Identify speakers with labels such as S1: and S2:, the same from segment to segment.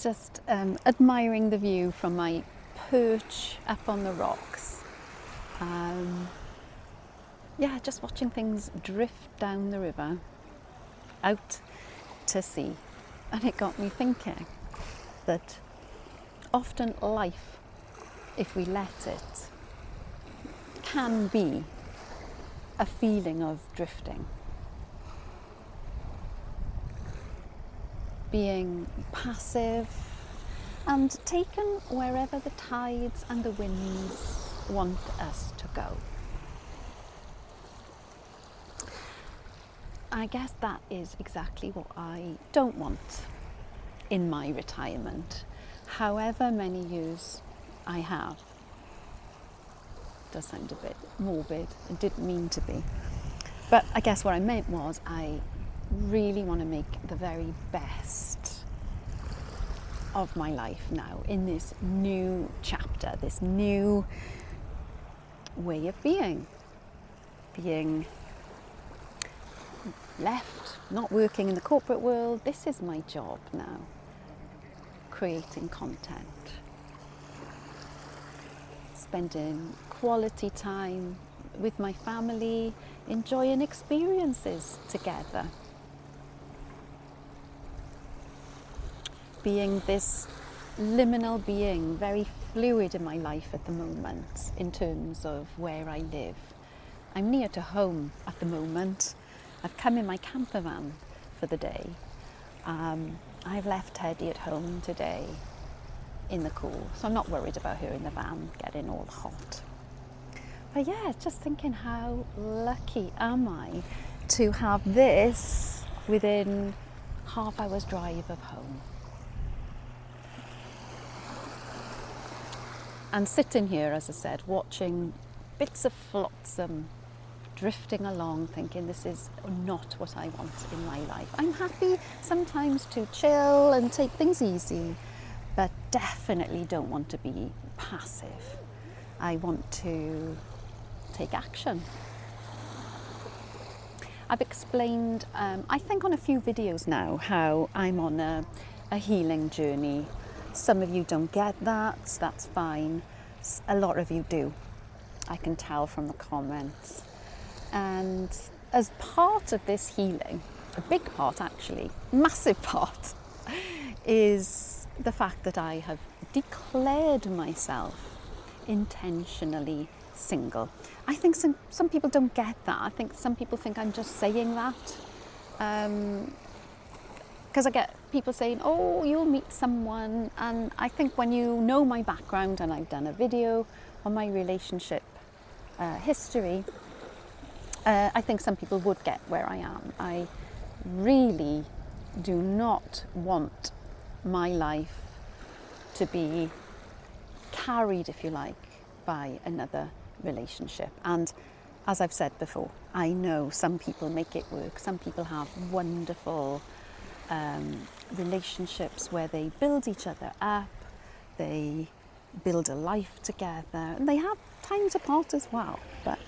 S1: just admiring the view from my perch up on the rocks. Yeah, just watching things drift down the river out to sea. And it got me thinking that often life, if we let it, can be a feeling of drifting. Being passive and taken wherever the tides and the winds want us to go. I guess that is exactly what I don't want in my retirement, however many years I have. Does sound a bit morbid, it didn't mean to be. But I guess what I meant was I really want to make the very best of my life now in this new chapter, this new way of being left, not working in the corporate world. This is my job now, creating content, spending quality time with my family, enjoying experiences together, being this liminal being, very fluid in my life at the moment in terms of where I live. I'm near to home at the moment. I've come in my camper van for the day. I've left Teddy at home today in the cool, so I'm not worried about her in the van getting all hot. But yeah, just thinking how lucky am I to have this within half hour's drive of home. And sitting here, as I said, watching bits of flotsam drifting along, thinking this is not what I want in my life. I'm happy sometimes to chill and take things easy, but definitely don't want to be passive. I want to take action. I've explained, I think on a few videos now, how I'm on a healing journey. Some of you don't get that, so that's fine. A lot of you do. I can tell from the comments. And as part of this healing, a big part actually, massive part, is the fact that I have declared myself intentionally single. I think some people don't get that. I think some people think I'm just saying that. Because I get people saying, oh, you'll meet someone. And I think when you know my background, and I've done a video on my relationship history, I think some people would get where I am. I really do not want my life to be carried, if you like, by another relationship. And as I've said before, I know some people make it work. Some people have wonderful relationships where they build each other up, they build a life together, and they have times apart as well. But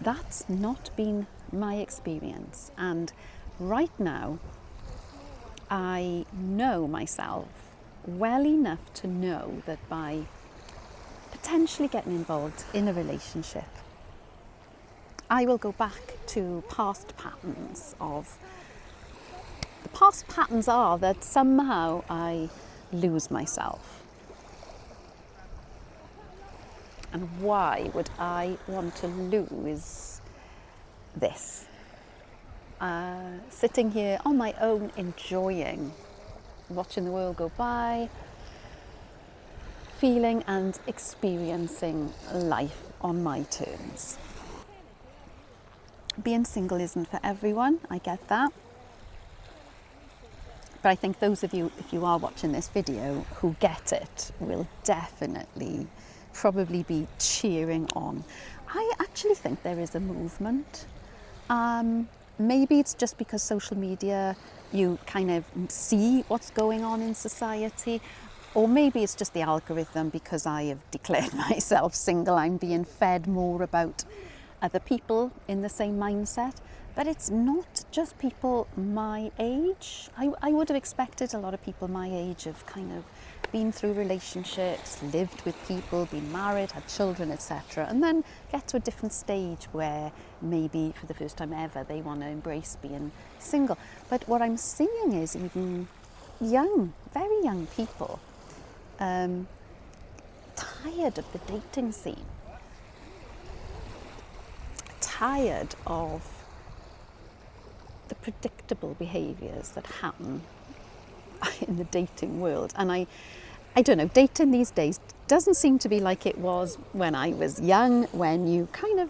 S1: that's not been my experience. And right now, I know myself well enough to know that by potentially getting involved in a relationship, I will go back to past patterns of... The past patterns are that somehow I lose myself. And why would I want to lose this? Sitting here on my own, enjoying, watching the world go by, feeling and experiencing life on my terms. Being single isn't for everyone, I get that. But I think those of you, if you are watching this video, who get it, will definitely probably be cheering on. I actually think there is a movement. Maybe it's just because social media, you kind of see what's going on in society, or maybe it's just the algorithm because I have declared myself single. I'm being fed more about other people in the same mindset But it's not just people my age. I would have expected a lot of people my age have kind of been through relationships, lived with people, been married, had children, etc. And then get to a different stage where maybe for the first time ever they want to embrace being single. But what I'm seeing is even young, very young people tired of the dating scene, tired of the predictable behaviours that happen in the dating world. And I don't know, dating these days doesn't seem to be like it was when I was young, when you kind of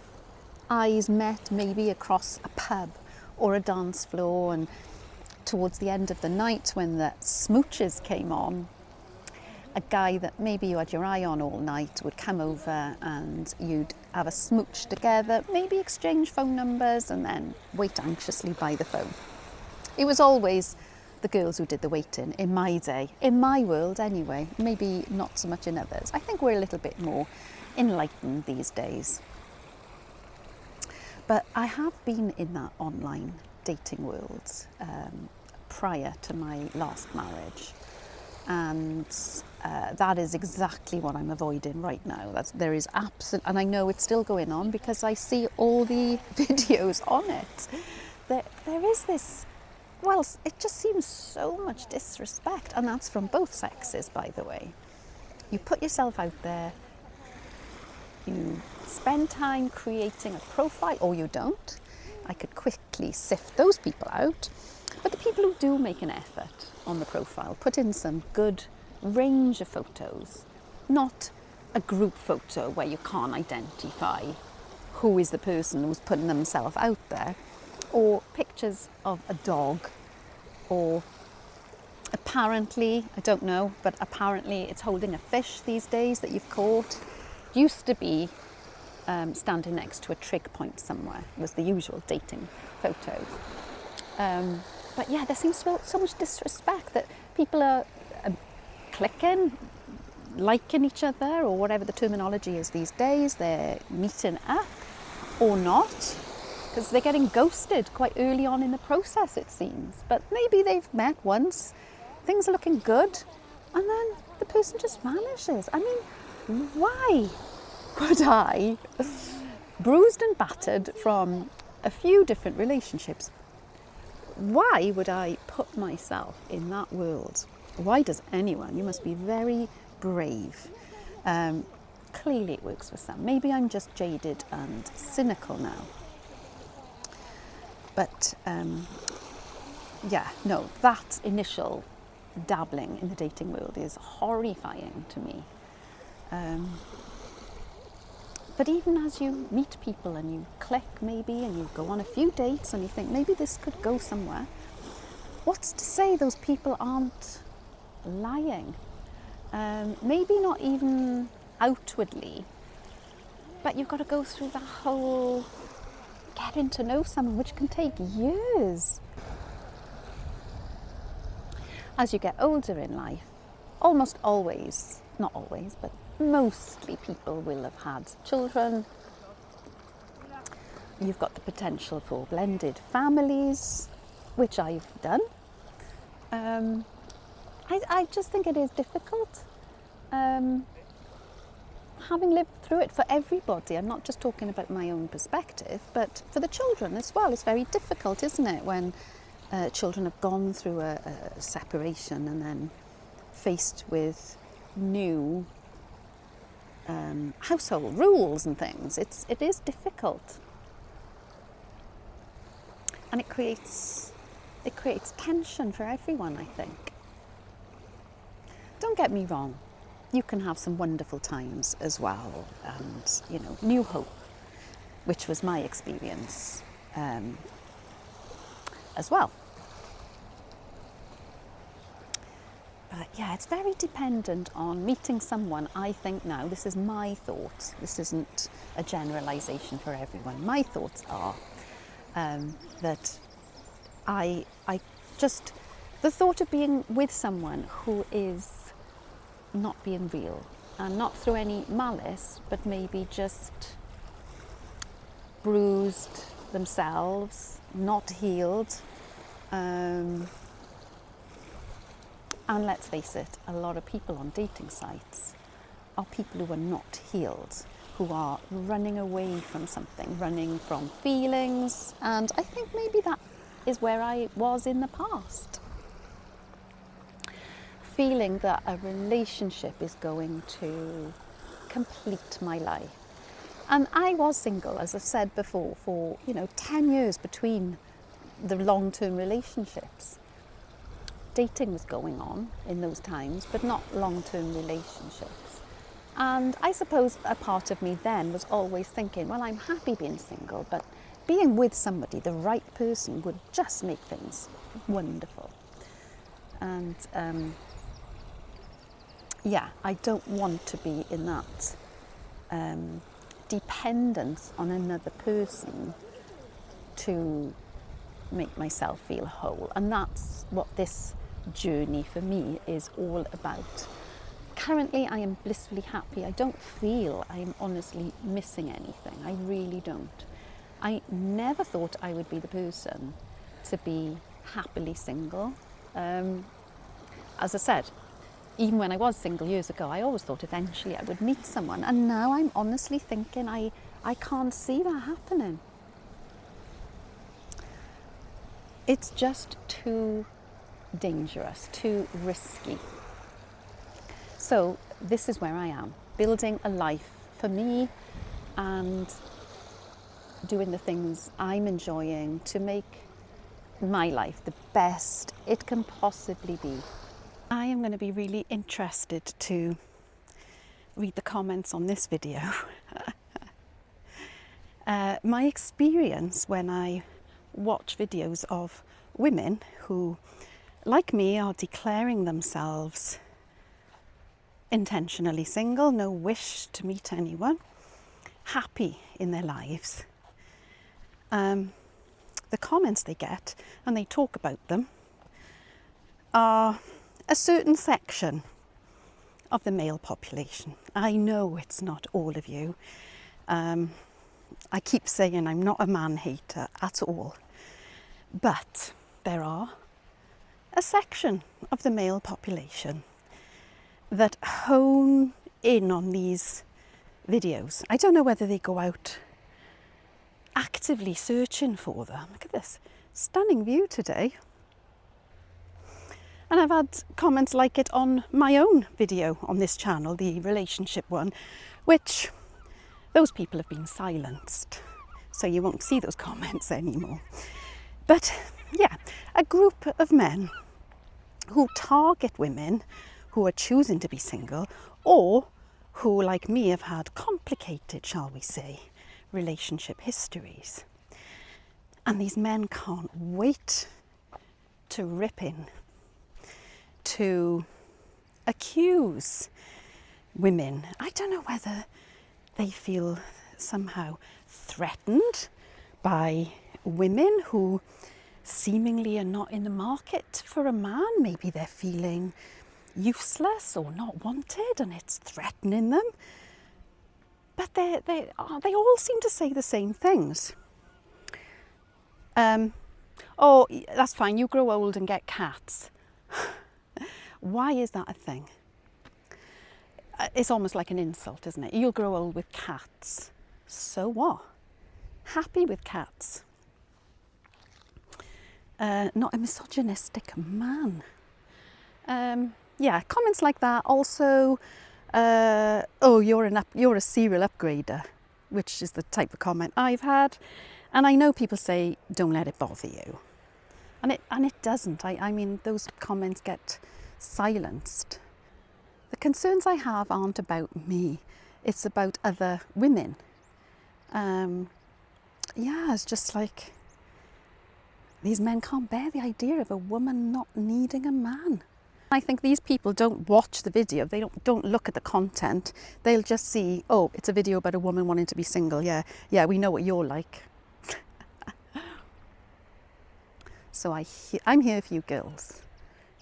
S1: eyes met maybe across a pub or a dance floor, and towards the end of the night when the smooches came on, a guy that maybe you had your eye on all night would come over and you'd have a smooch together, maybe exchange phone numbers and then wait anxiously by the phone. It was always the girls who did the waiting in my day, in my world anyway, maybe not so much in others. I think we're a little bit more enlightened these days. But I have been in that online dating world prior to my last marriage. And that is exactly what I'm avoiding right now. There is and I know it's still going on because I see all the videos on it. There is this, well, it just seems so much disrespect, and that's from both sexes, by the way. You put yourself out there, you spend time creating a profile, or you don't. I could quickly sift those people out. But the people who do make an effort on the profile, put in some good range of photos, not a group photo where you can't identify who is the person who's putting themselves out there, or pictures of a dog, or apparently, I don't know, but apparently it's holding a fish these days that you've caught. Used to be standing next to a trig point somewhere was the usual dating photos. But yeah, there seems so much disrespect that people are clicking, liking each other, or whatever the terminology is these days. They're meeting up or not, because they're getting ghosted quite early on in the process, it seems. But maybe they've met once, things are looking good, and then the person just vanishes. I mean, why would I, bruised and battered from a few different relationships, why would I put myself in that world? Why does anyone? You must be very brave. Clearly it works for some. Maybe I'm just jaded and cynical now. But yeah, no, that initial dabbling in the dating world is horrifying to me. But even as you meet people and you click maybe and you go on a few dates and you think maybe this could go somewhere, what's to say those people aren't lying? Maybe not even outwardly, but you've got to go through the whole getting to know someone, which can take years. As you get older in life, almost always, not always, but mostly people will have had children. You've got the potential for blended families, which I've done. I just think it is difficult. Having lived through it for everybody, I'm not just talking about my own perspective, but for the children as well. It's very difficult, isn't it, when children have gone through a separation and then faced with new household rules and things. It is difficult, and it creates tension for everyone, I think. Don't get me wrong, you can have some wonderful times as well, and new hope, which was my experience as well. But yeah, it's very dependent on meeting someone. I think now, this is my thoughts, this isn't a generalisation for everyone. My thoughts are that I just, the thought of being with someone who is not being real, and not through any malice, but maybe just bruised, themselves, not healed. And let's face it, a lot of people on dating sites are people who are not healed, who are running away from something, running from feelings. And I think maybe that is where I was in the past. Feeling that a relationship is going to complete my life. And I was single, as I've said before, for 10 years between the long-term relationships. Dating was going on in those times, but not long-term relationships. And I suppose a part of me then was always thinking, well, I'm happy being single, but being with somebody, the right person, would just make things wonderful. And I don't want to be in that dependence on another person to make myself feel whole. And that's what this journey for me is all about. Currently, I am blissfully happy. I don't feel I'm honestly missing anything. I really don't. I never thought I would be the person to be happily single. As I said, even when I was single years ago, I always thought eventually I would meet someone. And now I'm honestly thinking I can't see that happening. It's just too dangerous, too risky. So this is where I am, building a life for me and doing the things I'm enjoying to make my life the best it can possibly be. I am going to be really interested to read the comments on this video. My experience when I watch videos of women who, like me, are declaring themselves intentionally single, no wish to meet anyone, happy in their lives. The comments they get, and they talk about them, are a certain section of the male population. I know it's not all of you. I keep saying I'm not a man hater at all, but there are a section of the male population that hone in on these videos. I don't know whether they go out actively searching for them. Look at this stunning view today. And I've had comments like it on my own video on this channel, the relationship one, which those people have been silenced. So you won't see those comments anymore. But yeah, a group of men who target women who are choosing to be single, or who, like me, have had complicated, shall we say, relationship histories. And these men can't wait to rip in, to accuse women. I don't know whether they feel somehow threatened by women who seemingly are not in the market for a man. Maybe they're feeling useless or not wanted and it's threatening them. But they all seem to say the same things. Oh, that's fine, you grow old and get cats. Why is that a thing? It's almost like an insult, isn't it? You'll grow old with cats. So what? Happy with cats. Not a misogynistic man. Yeah, comments like that. Also, oh, you're a serial upgrader, which is the type of comment I've had. And I know people say, don't let it bother you. And it doesn't. I mean, those comments get silenced. The concerns I have aren't about me. It's about other women. Yeah, it's just like these men can't bear the idea of a woman not needing a man. I think these people don't watch the video. They don't look at the content. They'll just see, oh, it's a video about a woman wanting to be single. Yeah, we know what you're like. So I'm here for you girls.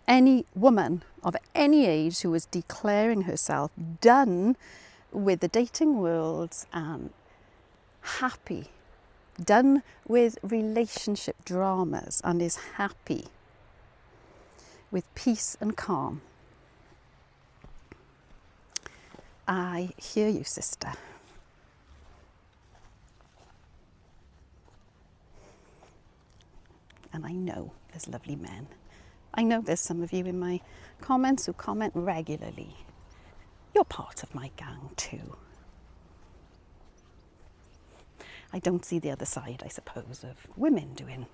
S1: Any woman of any age who is declaring herself done with the dating world and happy done with relationship dramas and is happy with peace and calm, I hear you, sister. And I know there's lovely men. I know there's some of you in my comments who comment regularly. You're part of my gang too. I don't see the other side, I suppose, of women doing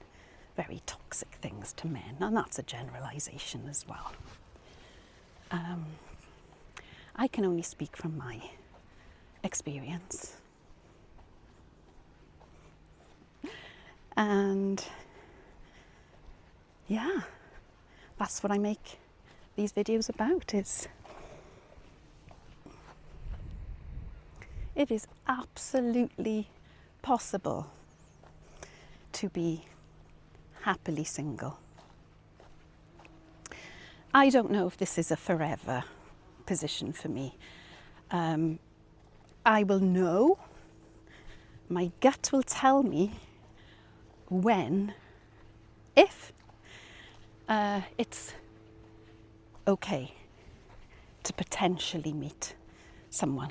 S1: very toxic things to men, and that's a generalisation as well. I can only speak from my experience. And yeah, that's what I make these videos about. It is absolutely possible to be happily single. I don't know if this is a forever position for me. I will know, my gut will tell me when, if it's okay to potentially meet someone.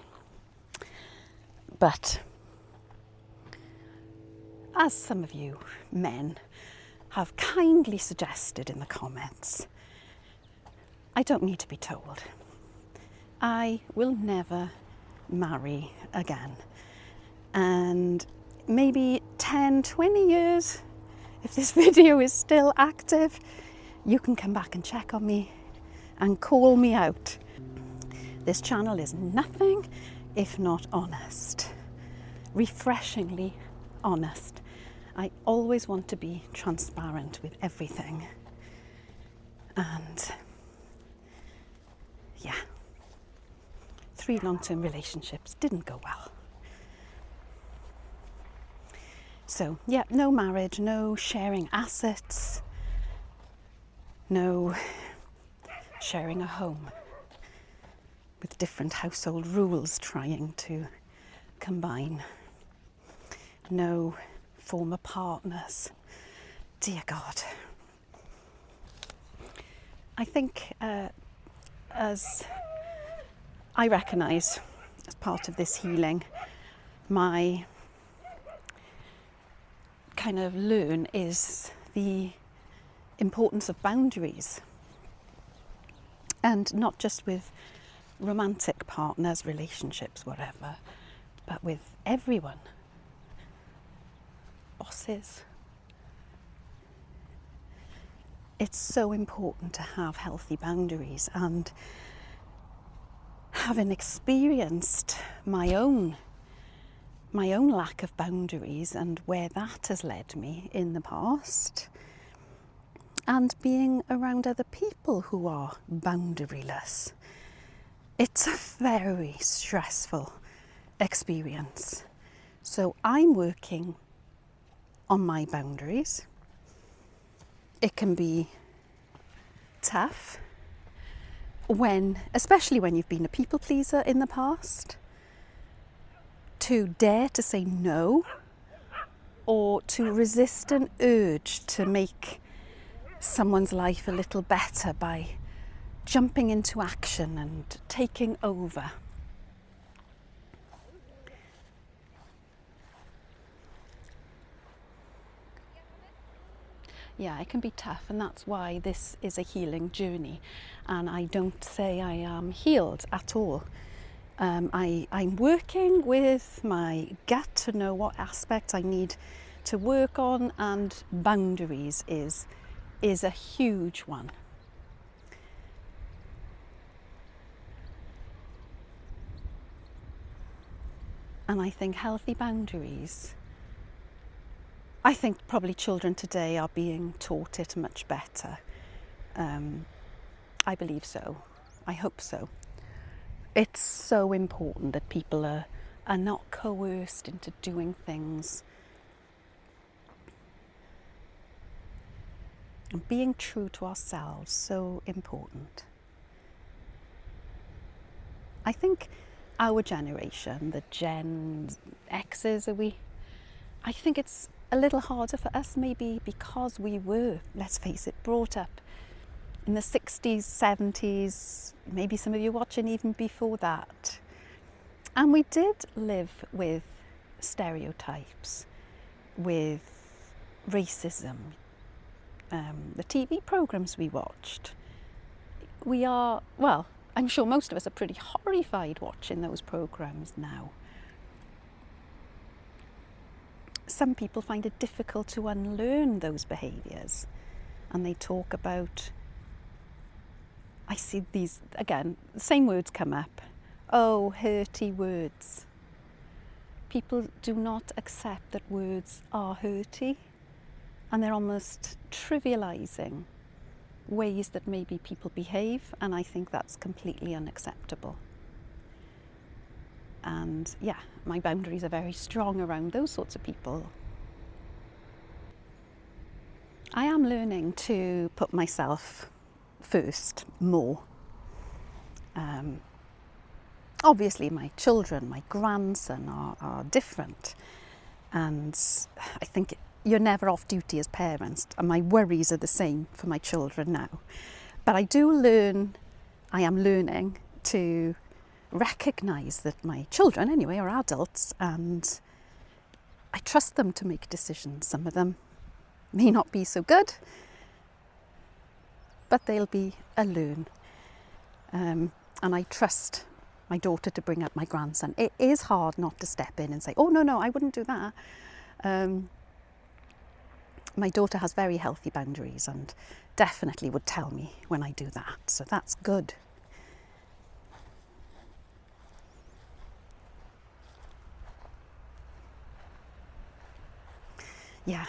S1: But as some of you men have kindly suggested in the comments, I don't need to be told. I will never marry again. And maybe 10, 20 years, if this video is still active, you can come back and check on me and call me out. This channel is nothing if not honest, refreshingly honest. I always want to be transparent with everything. And yeah, 3 long-term relationships didn't go well. So yeah, no marriage, no sharing assets, no sharing a home with different household rules trying to combine. No former partners. Dear God. I think as I recognise as part of this healing, my kind of learn is the importance of boundaries. And not just with romantic partners, relationships, whatever, but with everyone. Bosses. It's so important to have healthy boundaries, and having experienced my own lack of boundaries and where that has led me in the past, and being around other people who are boundaryless, it's a very stressful experience. So I'm working on my boundaries. It can be tough especially when you've been a people pleaser in the past, to dare to say no, or to resist an urge to make someone's life a little better by jumping into action and taking over. Yeah, it can be tough, and that's why this is a healing journey. And I don't say I am healed at all. I'm working with my gut to know what aspects I need to work on, and boundaries is a huge one. And I think healthy boundaries, I think probably children today are being taught it much better. I believe so. I hope so. It's so important that people are not coerced into doing things. And being true to ourselves, so important. I think our generation, the Gen X's, are we? I think it's a little harder for us maybe because we were, let's face it, brought up in the 60s, 70s, maybe some of you watching even before that. And we did live with stereotypes, with racism, the TV programmes we watched. We are, well, I'm sure most of us are pretty horrified watching those programmes now. Some people find it difficult to unlearn those behaviours, and they talk about, I see these, again, the same words come up. Oh, hurty words. People do not accept that words are hurty, and they're almost trivialising ways that maybe people behave, and I think that's completely unacceptable. And yeah, my boundaries are very strong around those sorts of people. I am learning to put myself first more. Obviously my children, my grandson are different, and I think you're never off duty as parents, and my worries are the same for my children now. But I am learning to recognise that my children anyway are adults, and I trust them to make decisions. Some of them may not be so good, but they'll be a learn. And I trust my daughter to bring up my grandson. It is hard not to step in and say, oh no, I wouldn't do that. My daughter has very healthy boundaries and definitely would tell me when I do that, so that's good. Yeah,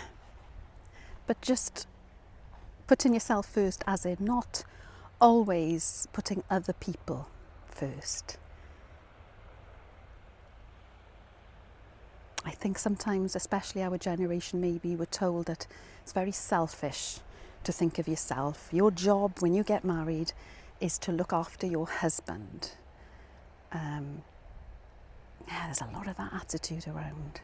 S1: but just putting yourself first, as in not always putting other people first. I think sometimes, especially our generation, maybe we're told that it's very selfish to think of yourself. Your job when you get married is to look after your husband. Yeah, there's a lot of that attitude around.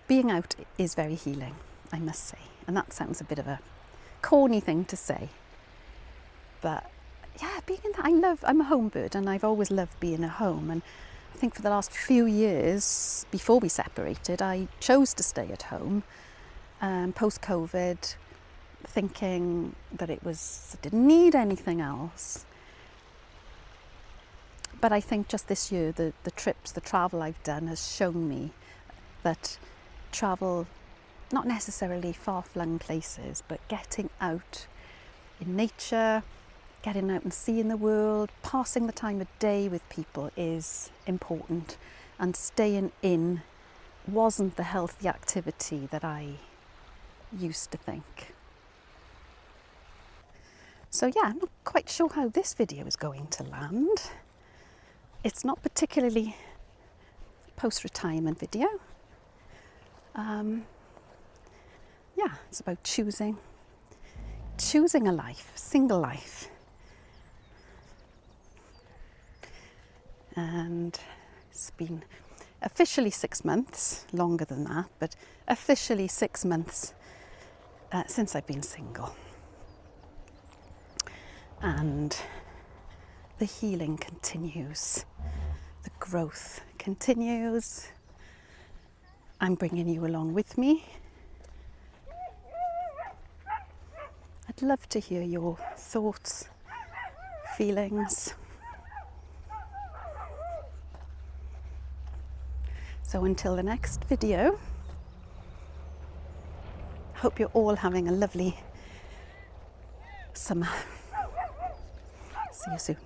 S1: Being out is very healing, I must say, and that sounds a bit of a corny thing to say, but yeah, being in that, I'm a home bird, and I've always loved being at home, and I think for the last few years before we separated, I chose to stay at home post-COVID, thinking that I didn't need anything else. But I think just this year, the travel I've done has shown me that travel, not necessarily far-flung places, but getting out in nature, getting out and seeing the world, passing the time of day with people is important, and staying in wasn't the healthy activity that I used to think. So yeah, I'm not quite sure how this video is going to land. It's not particularly post-retirement video. Yeah, it's about choosing a life, single life. And it's been officially 6 months, longer than that, but officially 6 months since I've been single. And the healing continues, the growth continues. I'm bringing you along with me. I'd love to hear your thoughts, feelings. So until the next video, I hope you're all having a lovely summer. See you soon.